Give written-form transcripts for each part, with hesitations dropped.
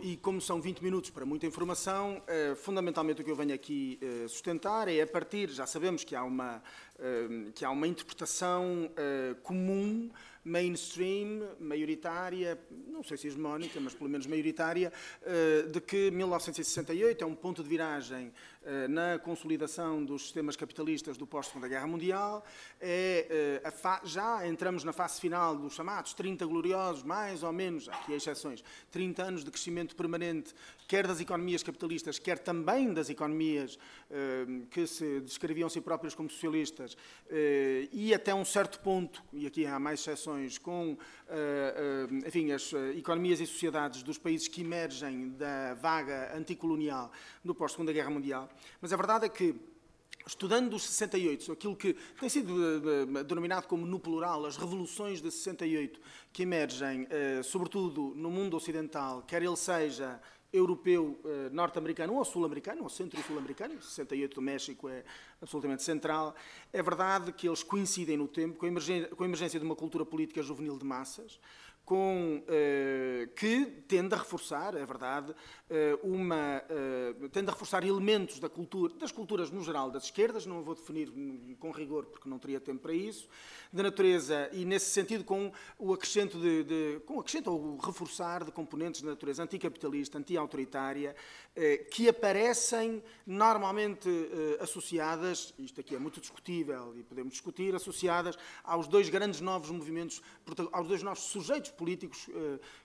E como são 20 minutos para muita informação, fundamentalmente o que eu venho aqui sustentar é, a partir, já sabemos que há uma interpretação comum, mainstream, maioritária, não sei se hegemónica, mas pelo menos maioritária, de que 1968 é um ponto de viragem na consolidação dos sistemas capitalistas do pós-Segunda Guerra Mundial. Já entramos na fase final dos chamados 30 gloriosos, mais ou menos, aqui há exceções, 30 anos de crescimento permanente, quer das economias capitalistas, quer também das economias que se descreviam a si próprias como socialistas, e até um certo ponto, e aqui há mais exceções, com enfim, as economias e sociedades dos países que emergem da vaga anticolonial do pós-Segunda Guerra Mundial. Mas a verdade é que, estudando os 68, aquilo que tem sido denominado como, no plural, as revoluções de 68, que emergem, sobretudo, no mundo ocidental, quer ele seja europeu, norte-americano ou sul-americano, ou centro- e sul-americano, 68 do México é absolutamente central, é verdade que eles coincidem no tempo com a emergência de uma cultura política juvenil de massas, que tende a reforçar, é verdade, tende a reforçar elementos das culturas no geral das esquerdas, não a vou definir com rigor porque não teria tempo para isso, de natureza, e nesse sentido com o acrescento ou o reforçar de componentes de natureza anticapitalista, anti-autoritária, que aparecem normalmente associadas, isto aqui é muito discutível e podemos discutir, associadas aos dois grandes novos movimentos, aos dois novos sujeitos políticos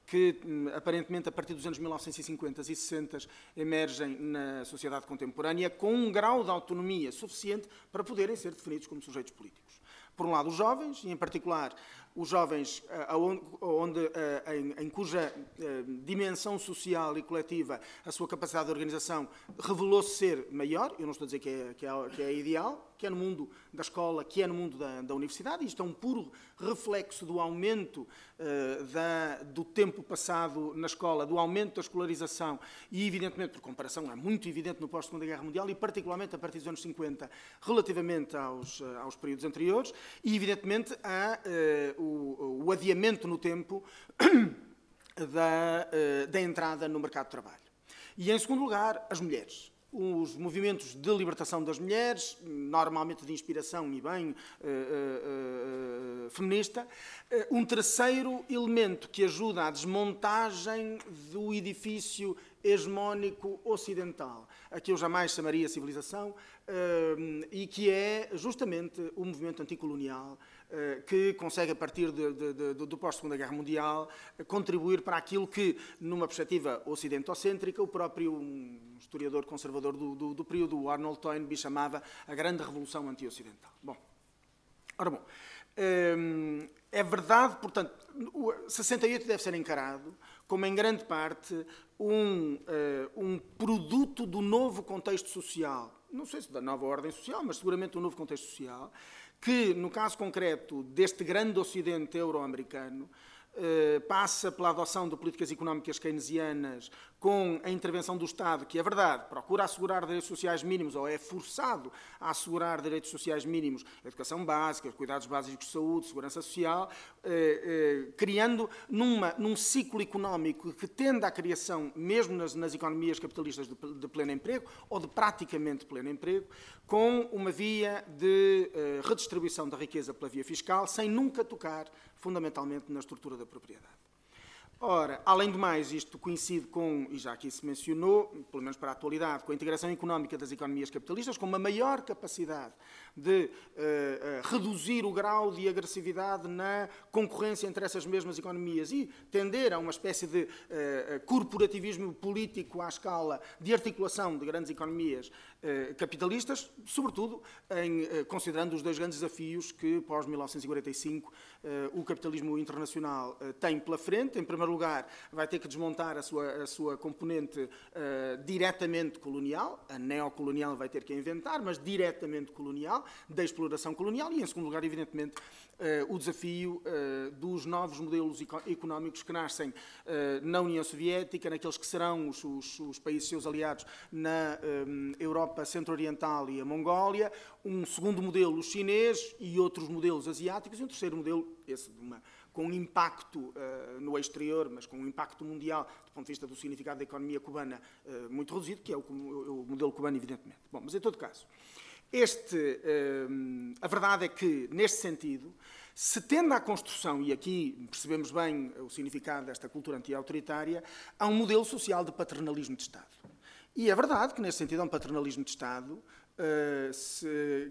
que, aparentemente, a partir dos anos 1950 e 60 emergem na sociedade contemporânea com um grau de autonomia suficiente para poderem ser definidos como sujeitos políticos. Por um lado, os jovens, e em particular os jovens em cuja dimensão social e coletiva a sua capacidade de organização revelou-se ser maior, eu não estou a dizer que é ideal, que é no mundo da escola, que é no mundo da universidade, e isto é um puro reflexo do aumento do tempo passado na escola, do aumento da escolarização, e evidentemente, por comparação, é muito evidente no pós-Segunda Guerra Mundial, e particularmente a partir dos anos 50, relativamente aos períodos anteriores, e evidentemente o adiamento no tempo da entrada no mercado de trabalho. E, em segundo lugar, as mulheres. Os movimentos de libertação das mulheres, normalmente de inspiração e bem feminista. Um terceiro elemento que ajuda à desmontagem do edifício hegemónico ocidental, a que eu jamais chamaria civilização, e que é justamente o movimento anticolonial, que consegue, a partir do pós-Segunda Guerra Mundial, contribuir para aquilo que, numa perspectiva ocidentocêntrica, o próprio historiador conservador do período, o Arnold Toynbee, chamava a Grande Revolução Anti-Ocidental. Ora, é verdade, portanto, o 68 deve ser encarado como, em grande parte, um produto do novo contexto social, não sei se da nova ordem social, mas seguramente do novo contexto social, que, no caso concreto deste grande ocidente euro-americano, passa pela adoção de políticas económicas keynesianas com a intervenção do Estado, que é verdade, procura assegurar direitos sociais mínimos, ou é forçado a assegurar direitos sociais mínimos, educação básica, cuidados básicos de saúde, segurança social, criando num ciclo económico que tende à criação, mesmo nas economias capitalistas, de pleno emprego, ou de praticamente pleno emprego, com uma via de redistribuição da riqueza pela via fiscal, sem nunca tocar fundamentalmente na estrutura da propriedade. Ora, além do mais, isto coincide com, e já aqui se mencionou, pelo menos para a atualidade, com a integração económica das economias capitalistas, com uma maior capacidade de reduzir o grau de agressividade na concorrência entre essas mesmas economias e tender a uma espécie de corporativismo político à escala de articulação de grandes economias capitalistas, sobretudo considerando os dois grandes desafios que, pós-1945, o capitalismo internacional tem pela frente. Em primeiro lugar, vai ter que desmontar a sua componente diretamente colonial, a neocolonial vai ter que inventar, mas diretamente colonial, da exploração colonial, e, em segundo lugar, evidentemente, o desafio dos novos modelos económicos que nascem na União Soviética, naqueles que serão os países seus aliados na Europa Centro-Oriental e a Mongólia, um segundo modelo chinês e outros modelos asiáticos, e um terceiro modelo, esse de uma com impacto no exterior, mas com um impacto mundial, do ponto de vista do significado da economia cubana, muito reduzido, que é o modelo cubano, evidentemente. Bom, mas em todo caso, a verdade é que, neste sentido, se tende à construção, e aqui percebemos bem o significado desta cultura anti-autoritária, há um modelo social de paternalismo de Estado. E é verdade que, nesse sentido, há um paternalismo de Estado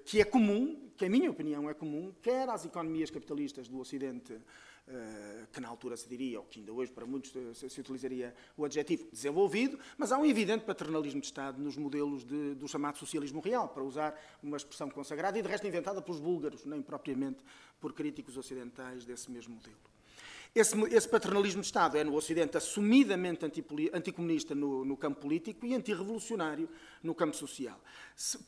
que é comum, que, em minha opinião, é comum, quer às economias capitalistas do Ocidente, que na altura se diria, ou que ainda hoje para muitos se utilizaria o adjetivo desenvolvido, mas há um evidente paternalismo de Estado nos modelos do chamado socialismo real, para usar uma expressão consagrada e, de resto, inventada pelos búlgaros, nem propriamente por críticos ocidentais desse mesmo modelo. Esse paternalismo de Estado é, no Ocidente, assumidamente anticomunista no campo político e antirrevolucionário no campo social.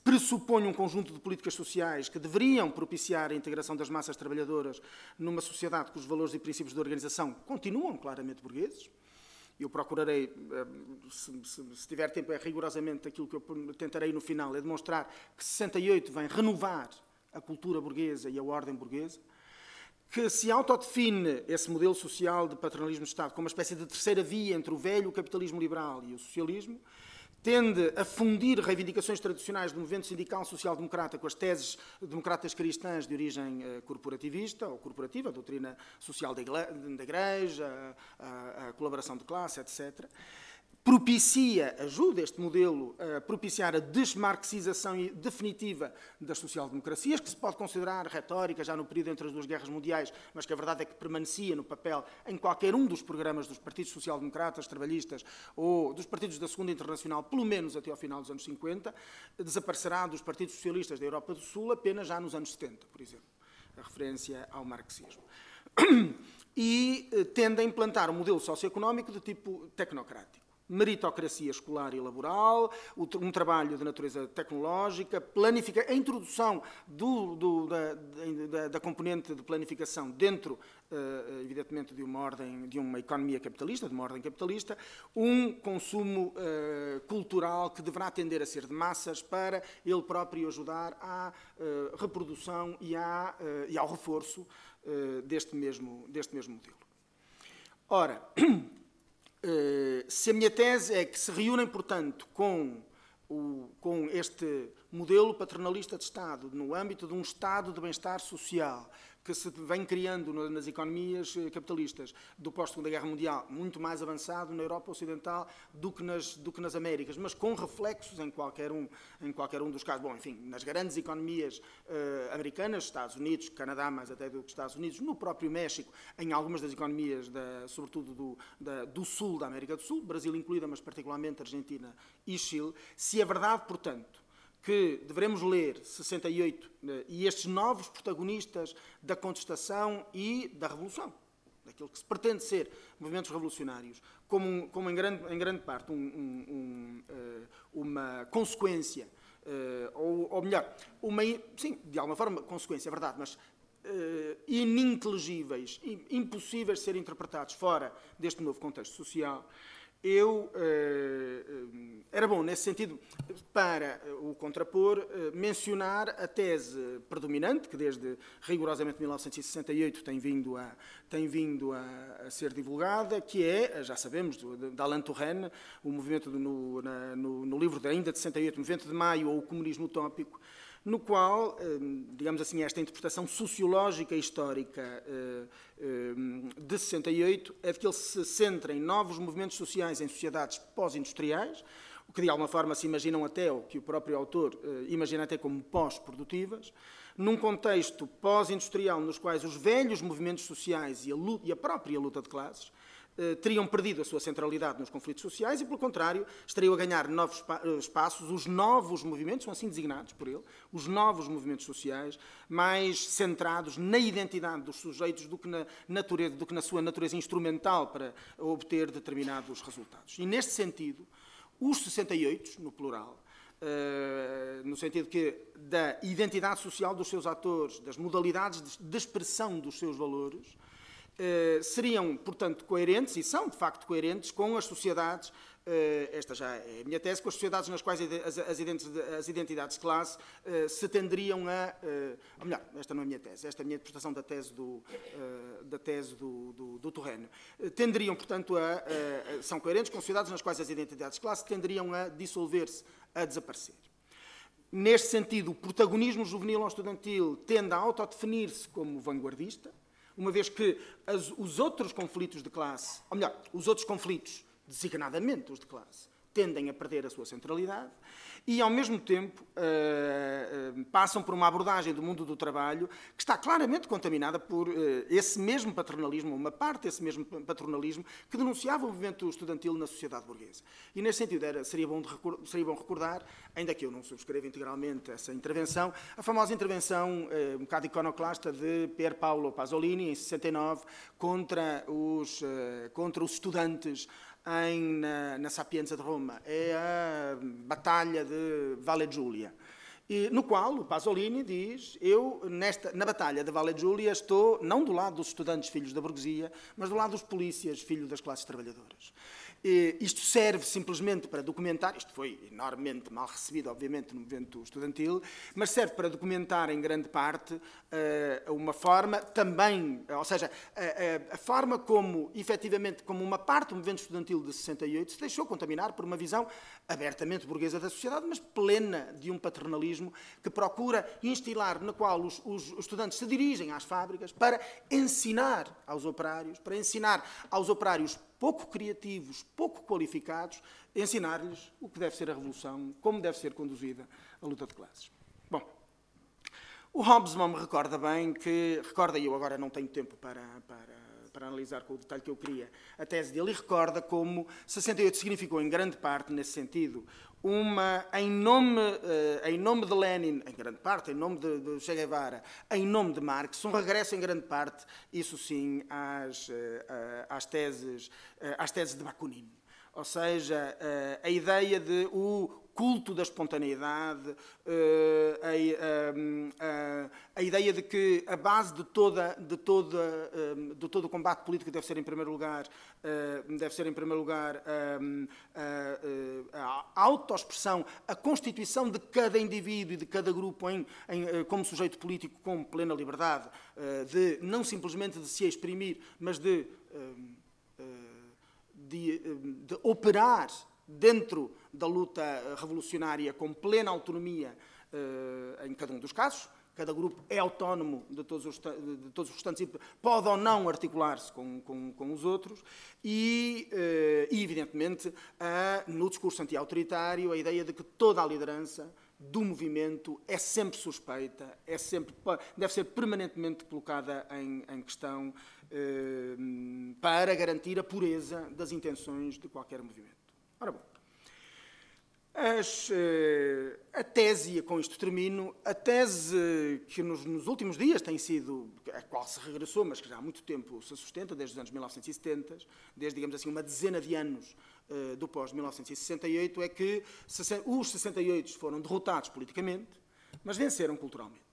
Pressupõe um conjunto de políticas sociais que deveriam propiciar a integração das massas trabalhadoras numa sociedade cujos valores e princípios de organização continuam claramente burgueses. Eu procurarei, se tiver tempo, é rigorosamente aquilo que eu tentarei no final, é demonstrar que 68 vem renovar a cultura burguesa e a ordem burguesa, que se autodefine esse modelo social de paternalismo de Estado como uma espécie de terceira via entre o velho capitalismo liberal e o socialismo, tende a fundir reivindicações tradicionais do movimento sindical social-democrata com as teses democratas cristãs de origem corporativista ou corporativa, a doutrina social da Igreja, a colaboração de classe, etc., ajuda este modelo a propiciar a desmarxização definitiva das social-democracias, que se pode considerar retórica já no período entre as duas guerras mundiais, mas que a verdade é que permanecia no papel em qualquer um dos programas dos partidos social-democratas, trabalhistas ou dos partidos da Segunda Internacional, pelo menos até ao final dos anos 50, desaparecerá dos partidos socialistas da Europa do Sul apenas já nos anos 70, por exemplo, a referência ao marxismo. E tende a implantar um modelo socioeconómico de tipo tecnocrático. Meritocracia escolar e laboral, um trabalho de natureza tecnológica, a introdução da componente de planificação dentro, evidentemente, de uma economia capitalista, de uma ordem capitalista, um consumo cultural que deverá tender a ser de massas para ele próprio ajudar à reprodução e ao reforço deste mesmo modelo. Ora, se a minha tese é que se reúnem, portanto, com este modelo paternalista de Estado, no âmbito de um Estado de bem-estar social, que se vem criando nas economias capitalistas do pós-Segunda Guerra Mundial, muito mais avançado na Europa Ocidental do que nas Américas, mas com reflexos em qualquer um dos casos. Bom, enfim, nas grandes economias americanas, Estados Unidos, Canadá, mais até do que Estados Unidos, no próprio México, em algumas das economias, sobretudo do sul da América do Sul, Brasil incluída, mas particularmente Argentina e Chile, se é verdade, portanto, que devemos ler 68 e estes novos protagonistas da contestação e da revolução, daquilo que se pretende ser movimentos revolucionários, como em grande parte uma consequência, ou melhor, sim, de alguma forma, consequência, é verdade, mas ininteligíveis, impossíveis de serem interpretados fora deste novo contexto social. Era bom, nesse sentido, para o contrapor, mencionar a tese predominante, que desde rigorosamente 1968 tem vindo a ser divulgada, que é, já sabemos, de Alain Touraine, o movimento no livro ainda de 68, Movimento de Maio, ou o Comunismo Utópico, no qual, digamos assim, esta interpretação sociológica e histórica de 68 é de que ele se centra em novos movimentos sociais em sociedades pós-industriais, o que de alguma forma se imaginam até, ou que o próprio autor imagina até como pós-produtivas, num contexto pós-industrial nos quais os velhos movimentos sociais e a própria luta de classes teriam perdido a sua centralidade nos conflitos sociais e, pelo contrário, estariam a ganhar novos espaços, os novos movimentos, são assim designados por ele, os novos movimentos sociais, mais centrados na identidade dos sujeitos do que na sua natureza instrumental para obter determinados resultados. E, neste sentido, os 68, no plural, no sentido que da identidade social dos seus atores, das modalidades de expressão dos seus valores, seriam, portanto, coerentes, e são, de facto, coerentes com as sociedades, esta já é a minha tese, com as sociedades nas quais as identidades de classe se tenderiam a... ou melhor, esta não é a minha tese, esta é a minha interpretação da tese do Torrênio. Tenderiam, portanto, são coerentes com sociedades nas quais as identidades de classe tenderiam a dissolver-se, a desaparecer. Neste sentido, o protagonismo juvenil ou estudantil tende a autodefinir-se como vanguardista, uma vez que os outros conflitos de classe, ou melhor, os outros conflitos, designadamente os de classe, tendem a perder a sua centralidade e, ao mesmo tempo, passam por uma abordagem do mundo do trabalho que está claramente contaminada por esse mesmo paternalismo, uma parte desse mesmo paternalismo que denunciava o movimento estudantil na sociedade burguesa. E, nesse sentido, seria bom recordar, ainda que eu não subscreva integralmente essa intervenção, a famosa intervenção um bocado iconoclasta de Pier Paolo Pasolini, em 69, contra os estudantes na Sapienza de Roma. É a Batalha de Valle Giulia, no qual o Pasolini diz: eu, na Batalha de Valle Giulia, estou não do lado dos estudantes filhos da burguesia, mas do lado dos polícias filhos das classes trabalhadoras. Isto serve simplesmente para documentar, isto foi enormemente mal recebido, obviamente, no movimento estudantil, mas serve para documentar, em grande parte, uma forma também, ou seja, a forma como, efetivamente, como uma parte do movimento estudantil de 68 se deixou contaminar por uma visão abertamente burguesa da sociedade, mas plena de um paternalismo que procura instilar, na qual os estudantes se dirigem às fábricas para ensinar aos operários, pouco criativos, pouco qualificados, ensinar-lhes o que deve ser a revolução, como deve ser conduzida a luta de classes. Bom, o Hobsbawm me recorda bem que, e eu agora não tenho tempo para analisar com o detalhe que eu queria a tese dele, e recorda como 68 significou, em grande parte, nesse sentido, em nome de Lenin, em grande parte, em nome de Che Guevara, em nome de Marx, um regresso, em grande parte, isso sim, às teses de Bakunin. Ou seja, a ideia de o culto da espontaneidade, a ideia de que a base de todo o combate político deve ser, em primeiro lugar, a autoexpressão, a constituição de cada indivíduo e de cada grupo como sujeito político com plena liberdade, não simplesmente de se exprimir, mas de operar dentro da luta revolucionária com plena autonomia em cada um dos casos. Cada grupo é autónomo de todos os restantes e pode ou não articular-se com os outros. E evidentemente, no discurso anti-autoritário, a ideia de que toda a liderança do movimento é sempre suspeita, deve ser permanentemente colocada em questão para garantir a pureza das intenções de qualquer movimento. Ora bom, a tese, e com isto termino, a tese que nos últimos dias tem sido, a qual se regressou, mas que já há muito tempo se sustenta, desde os anos 1970, desde, digamos assim, uma dezena de anos do pós-1968, é que os 68 foram derrotados politicamente, mas venceram culturalmente.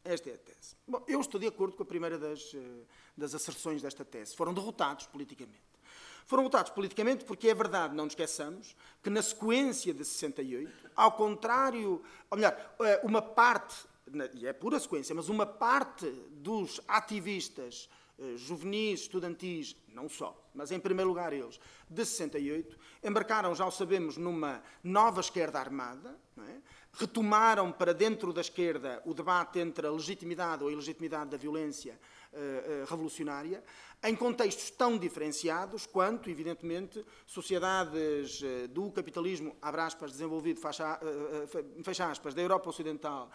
Esta é a tese. Bom, eu estou de acordo com a primeira das asserções desta tese. Foram derrotados politicamente. Foram derrotados politicamente porque é verdade, não nos esqueçamos, que na sequência de 68, ao contrário, ou melhor, uma parte, e é pura sequência, mas uma parte dos ativistas juvenis, estudantis, não só, mas em primeiro lugar eles, de 68, embarcaram, já o sabemos, numa nova esquerda armada, não é? Retomaram para dentro da esquerda o debate entre a legitimidade ou a ilegitimidade da violência revolucionária, em contextos tão diferenciados quanto, evidentemente, sociedades do capitalismo, abre aspas, desenvolvido, fecha aspas, da Europa Ocidental,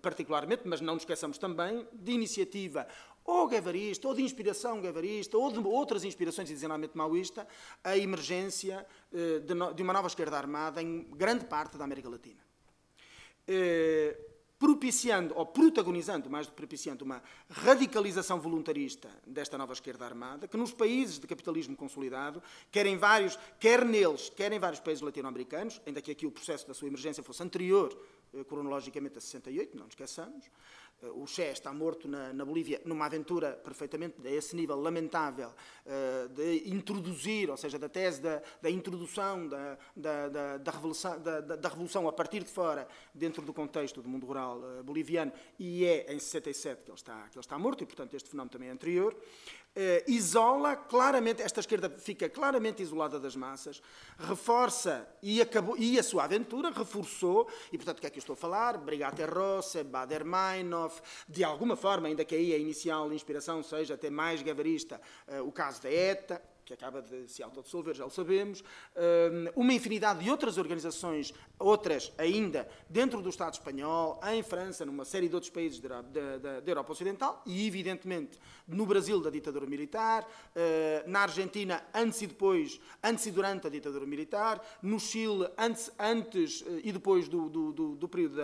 particularmente, mas não nos esqueçamos também de iniciativa ou guevarista, ou de inspiração guevarista, ou de outras inspirações, designadamente maoísta, a emergência de uma nova esquerda armada em grande parte da América Latina. Propiciando, ou protagonizando, mais do que propiciando, uma radicalização voluntarista desta nova esquerda armada, que nos países de capitalismo consolidado, quer em vários países latino-americanos, ainda que aqui o processo da sua emergência fosse anterior, cronologicamente, a 68, não nos esqueçamos, O Che está morto na Bolívia numa aventura perfeitamente a esse nível lamentável de introduzir, ou seja, da tese da introdução da revolução a partir de fora, dentro do contexto do mundo rural boliviano, e é em 67 que ele está morto, e portanto este fenómeno também é anterior. Isola claramente, esta esquerda fica claramente isolada das massas, reforça e a sua aventura reforçou, e portanto o que é que eu estou a falar? Brigate Rosse, Baader-Meinhof, de alguma forma, ainda que aí a inicial inspiração seja até mais gavarista, o caso da ETA, que acaba de se autodissolver, já o sabemos, uma infinidade de outras organizações, outras ainda dentro do Estado espanhol, em França, numa série de outros países da Europa Ocidental e, evidentemente, no Brasil da ditadura militar, na Argentina antes e durante a ditadura militar, no Chile antes e depois do período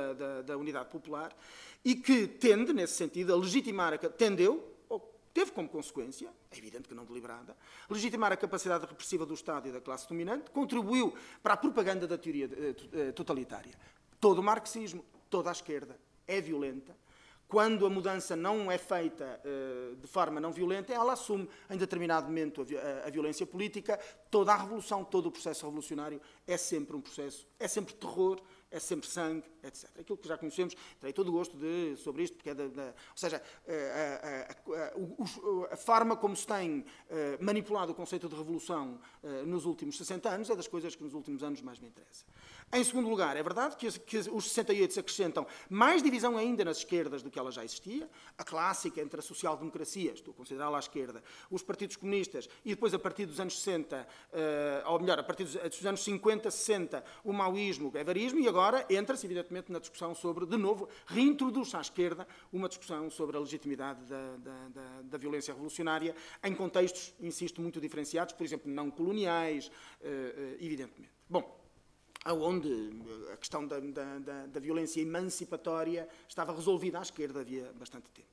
da Unidade Popular, e que tende, nesse sentido, a legitimar, teve como consequência, é evidente que não deliberada, legitimar a capacidade repressiva do Estado e da classe dominante, contribuiu para a propaganda da teoria totalitária. Todo o marxismo, toda a esquerda é violenta. Quando a mudança não é feita de forma não violenta, ela assume em determinado momento a violência política. Toda a revolução, todo o processo revolucionário é sempre um processo, é sempre terror, é sempre sangue, etc. Aquilo que já conhecemos, terei todo o gosto sobre isto, porque é ou seja, a forma como se tem manipulado o conceito de revolução nos últimos 60 anos é das coisas que nos últimos anos mais me interessa. Em segundo lugar, é verdade que os 68 se acrescentam mais divisão ainda nas esquerdas do que ela já existia, a clássica entre a social-democracia, estou a considerá-la à esquerda, os partidos comunistas, e depois a partir dos anos 60, ou melhor, a partir dos anos 50, 60, o maoísmo, o guevarismo, e agora entra-se, evidentemente, na discussão sobre, de novo, reintroduz-se à esquerda uma discussão sobre a legitimidade da violência revolucionária em contextos, insisto, muito diferenciados, por exemplo, não coloniais, evidentemente. Bom, onde a questão da violência emancipatória estava resolvida à esquerda havia bastante tempo.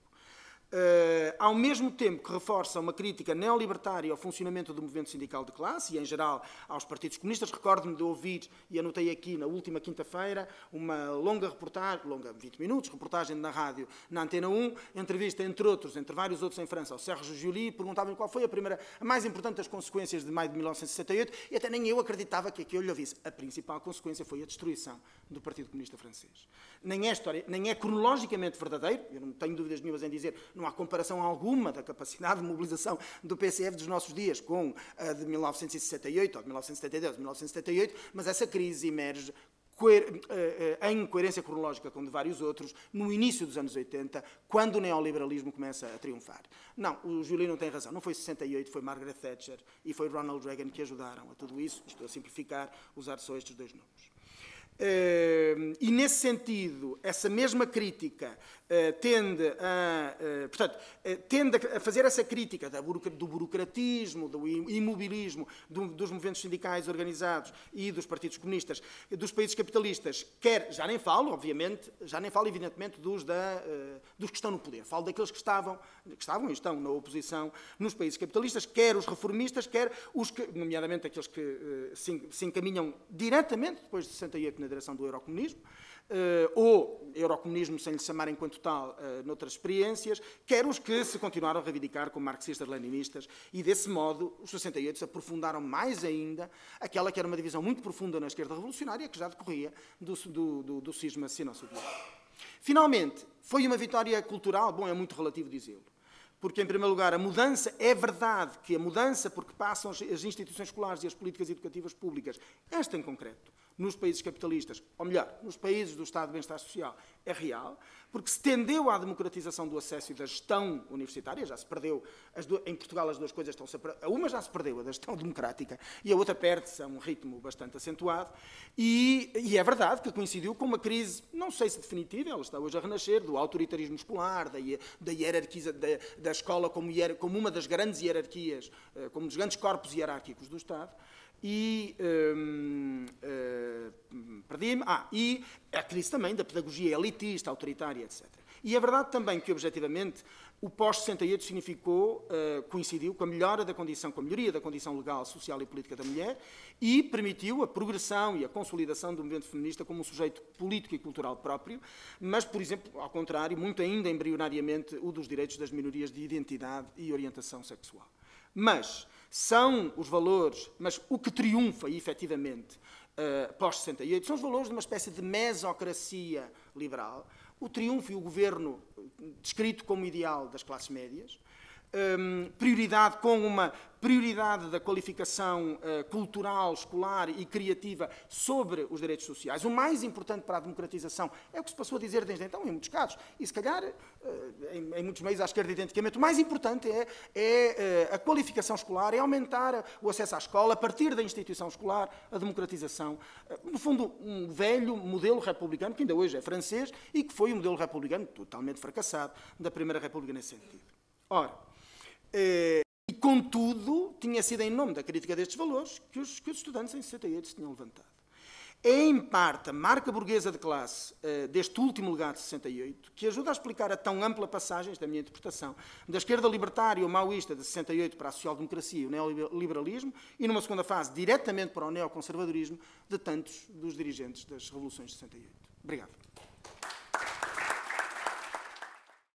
Ao mesmo tempo que reforça uma crítica neolibertária ao funcionamento do movimento sindical de classe e, em geral, aos partidos comunistas. Recordo-me de ouvir, e anotei aqui na última quinta-feira, uma longa reportagem, 20 minutos, reportagem na rádio, na Antena 1, entrevista, entre vários outros em França, ao Serge July, perguntavam-lhe qual foi a mais importante das consequências de maio de 1968, e até nem eu acreditava que aquilo lhe ouvisse. A principal consequência foi a destruição do Partido Comunista Francês. Nem é cronologicamente verdadeiro, eu não tenho dúvidas nenhumas em dizer, não há comparação alguma da capacidade de mobilização do PCF dos nossos dias com a de 1968, ou de 1972, 1978, mas essa crise emerge em coerência cronológica com de vários outros, no início dos anos 80, quando o neoliberalismo começa a triunfar. Não, o Julie não tem razão. Não foi 68, foi Margaret Thatcher e foi Ronald Reagan que ajudaram a tudo isso. Estou a simplificar, usar só estes dois nomes. E, nesse sentido, essa mesma crítica tende a fazer essa crítica do burocratismo, do imobilismo dos movimentos sindicais organizados e dos partidos comunistas dos países capitalistas, já nem falo, evidentemente, dos que estão no poder. Falo daqueles que estavam e estão na oposição nos países capitalistas, quer os reformistas, quer nomeadamente aqueles que se encaminham diretamente, depois de 68, na direção do eurocomunismo, ou eurocomunismo sem lhe chamar enquanto tal noutras experiências, quer os que se continuaram a reivindicar como marxistas-leninistas, e desse modo os 68 se aprofundaram mais ainda aquela que era uma divisão muito profunda na esquerda revolucionária que já decorria do cisma sino-soviético. Finalmente, foi uma vitória cultural? Bom, é muito relativo dizê-lo. Porque, em primeiro lugar, a mudança, é verdade que a mudança porque passam as instituições escolares e as políticas educativas públicas, esta em concreto, nos países capitalistas, ou melhor, nos países do Estado de Bem-Estar Social, é real, porque se tendeu à democratização do acesso e da gestão universitária, já se perdeu, em Portugal as duas coisas estão-se a uma já se perdeu, a da gestão democrática, e a outra perde-se a um ritmo bastante acentuado, e é verdade que coincidiu com uma crise, não sei se definitiva, ela está hoje a renascer, do autoritarismo escolar, da hierarquia da escola como uma das grandes hierarquias, como um dos grandes corpos hierárquicos do Estado, e perdi-me. E a crise também da pedagogia elitista, autoritária, etc. E é verdade também que, objetivamente, O pós-68 significou, coincidiu com a melhoria da condição legal, social e política da mulher e permitiu a progressão e a consolidação do movimento feminista como um sujeito político e cultural próprio, mas, por exemplo, ao contrário, muito ainda embrionariamente, o dos direitos das minorias de identidade e orientação sexual. Mas são os valores, mas o que triunfa efetivamente pós-68 são os valores de uma espécie de mesocracia liberal, o triunfo e o governo descrito como ideal das classes médias, prioridade com uma prioridade da qualificação cultural, escolar e criativa sobre os direitos sociais. O mais importante para a democratização é o que se passou a dizer desde então, em muitos casos, e se calhar em muitos meios à esquerda identicamente. O mais importante é a qualificação escolar, é aumentar o acesso à escola, a partir da instituição escolar, a democratização. No fundo, um velho modelo republicano, que ainda hoje é francês, e que foi um modelo republicano totalmente fracassado, da Primeira República nesse sentido. Ora, e contudo, tinha sido em nome da crítica destes valores que os estudantes em 68 se tinham levantado. É, em parte, a marca burguesa de classe deste último legado de 68 que ajuda a explicar a tão ampla passagem, da minha interpretação, da esquerda libertária ou maoísta de 68 para a social-democracia e o neoliberalismo e, numa segunda fase, diretamente para o neoconservadorismo de tantos dos dirigentes das revoluções de 68. Obrigado.